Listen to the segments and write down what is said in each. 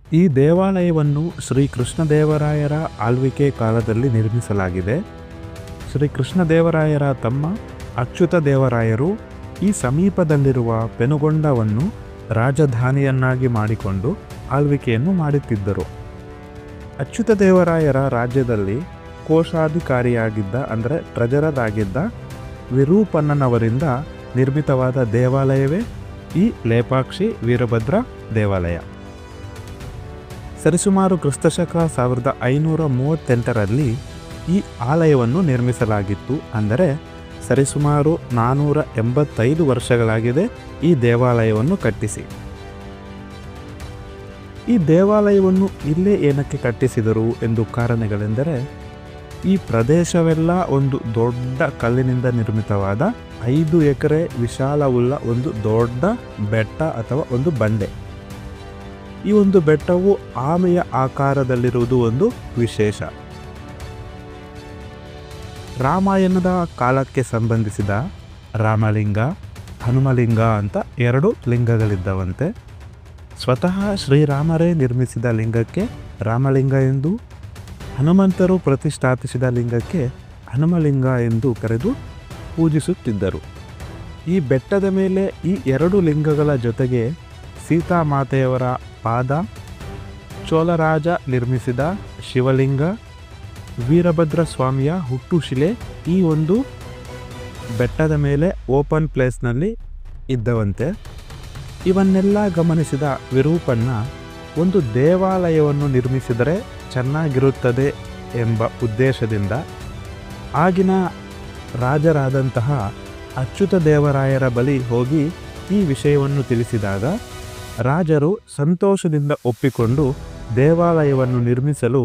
ಈ ದೇವಾಲಯವನ್ನು ಶ್ರೀ ಕೃಷ್ಣದೇವರಾಯರ ಆಳ್ವಿಕೆ ಕಾಲದಲ್ಲಿ ನಿರ್ಮಿಸಲಾಗಿದೆ. ಶ್ರೀ ಕೃಷ್ಣದೇವರಾಯರ ತಮ್ಮ ಅಚ್ಯುತ ದೇವರಾಯರು ಈ ಸಮೀಪದಲ್ಲಿರುವ ಪೆನುಗೊಂಡವನ್ನು ರಾಜಧಾನಿಯನ್ನಾಗಿ ಮಾಡಿಕೊಂಡು ಆಳ್ವಿಕೆಯನ್ನು ಮಾಡುತ್ತಿದ್ದರು. ಅಚ್ಯುತ ದೇವರಾಯರ ರಾಜ್ಯದಲ್ಲಿ ಕೋಶಾಧಿಕಾರಿಯಾಗಿದ್ದ ಅಂದರೆ ಟ್ರೆಜರರಾಗಿದ್ದ ವಿರೂಪಣ್ಣನವರಿಂದ ನಿರ್ಮಿತವಾದ ದೇವಾಲಯವೇ ಈ ಲೇಪಾಕ್ಷಿ ವೀರಭದ್ರ ದೇವಾಲಯ. ಸರಿಸುಮಾರು ಕ್ರಿಸ್ತಶಕ 1538ರಲ್ಲಿ ಈ ಆಲಯವನ್ನು ನಿರ್ಮಿಸಲಾಗಿತ್ತು. ಅಂದರೆ ಸರಿಸುಮಾರು 485 ವರ್ಷಗಳಾಗಿದೆ ಈ ದೇವಾಲಯವನ್ನು ಕಟ್ಟಿಸಿ. ಈ ದೇವಾಲಯವನ್ನು ಇಲ್ಲೇ ಏನಕ್ಕೆ ಕಟ್ಟಿಸಿದರು ಎಂದು ಕಾರಣಗಳೆಂದರೆ, ಈ ಪ್ರದೇಶವೆಲ್ಲ ಒಂದು ದೊಡ್ಡ ಕಲ್ಲಿನಿಂದ ನಿರ್ಮಿತವಾದ 5 ಎಕರೆ ವಿಶಾಲವುಳ್ಳ ಒಂದು ದೊಡ್ಡ ಬೆಟ್ಟ ಅಥವಾ ಒಂದು ಬಂಡೆ. ಈ ಒಂದು ಬೆಟ್ಟವು ಆಮೆಯ ಆಕಾರದಲ್ಲಿರುವುದು ಒಂದು ವಿಶೇಷ. ರಾಮಾಯಣದ ಕಾಲಕ್ಕೆ ಸಂಬಂಧಿಸಿದ ರಾಮಲಿಂಗ, ಹನುಮಲಿಂಗ ಅಂತ 2 ಲಿಂಗಗಳಿದ್ದವಂತೆ. ಸ್ವತಃ ಶ್ರೀರಾಮರೇ ನಿರ್ಮಿಸಿದ ಲಿಂಗಕ್ಕೆ ರಾಮಲಿಂಗ ಎಂದು, ಹನುಮಂತರು ಪ್ರತಿಷ್ಠಾಪಿಸಿದ ಲಿಂಗಕ್ಕೆ ಹನುಮಲಿಂಗ ಎಂದು ಕರೆದು ಪೂಜಿಸುತ್ತಿದ್ದರು. ಈ ಬೆಟ್ಟದ ಮೇಲೆ ಈ 2 ಲಿಂಗಗಳ ಜೊತೆಗೆ ಸೀತಾಮಾತೆಯವರ ಪಾದ, ಚೋಳರಾಜ ನಿರ್ಮಿಸಿದ ಶಿವಲಿಂಗ, ವೀರಭದ್ರ ಸ್ವಾಮಿಯ ಹುಟ್ಟುಶಿಲೆ ಈ ಒಂದು ಬೆಟ್ಟದ ಮೇಲೆ ಓಪನ್ ಪ್ಲೇಸ್ನಲ್ಲಿ ಇದ್ದವಂತೆ. ಇವನ್ನೆಲ್ಲ ಗಮನಿಸಿದ ವಿರೂಪಣ್ಣ ಒಂದು ದೇವಾಲಯವನ್ನು ನಿರ್ಮಿಸಿದರೆ ಚೆನ್ನಾಗಿರುತ್ತದೆ ಎಂಬ ಉದ್ದೇಶದಿಂದ ಆಗಿನ ರಾಜರಾದಂತಹ ಅಚ್ಯುತ ದೇವರಾಯರ ಬಳಿ ಹೋಗಿ ಈ ವಿಷಯವನ್ನು ತಿಳಿಸಿದಾಗ ರಾಜರು ಸಂತೋಷದಿಂದ ಒಪ್ಪಿಕೊಂಡು ದೇವಾಲಯವನ್ನು ನಿರ್ಮಿಸಲು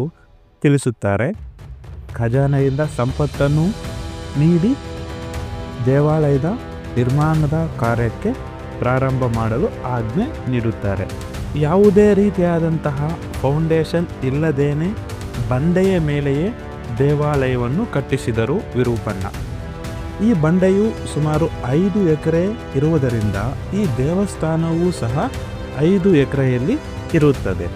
ತಿಳಿಸುತ್ತಾರೆ. ಖಜಾನೆಯಿಂದ ಸಂಪತ್ತನ್ನು ನೀಡಿ ದೇವಾಲಯದ ನಿರ್ಮಾಣದ ಕಾರ್ಯಕ್ಕೆ ಪ್ರಾರಂಭ ಮಾಡಲು ಆಜ್ಞೆ ನೀಡುತ್ತಾರೆ. ಯಾವುದೇ ರೀತಿಯಾದಂತಹ ಫೌಂಡೇಶನ್ ಇಲ್ಲದೇನೆ ಬಂಡೆಯ ಮೇಲೆಯೇ ದೇವಾಲಯವನ್ನು ಕಟ್ಟಿಸಿದರು ವಿರೂಪಣ್ಣ. ಈ ಬಂಡೆಯು ಸುಮಾರು 5 ಎಕರೆ ಇರುವುದರಿಂದ ಈ ದೇವಸ್ಥಾನವೂ ಸಹ 5 ಎಕರೆಯಲ್ಲಿ ಇರುತ್ತದೆ.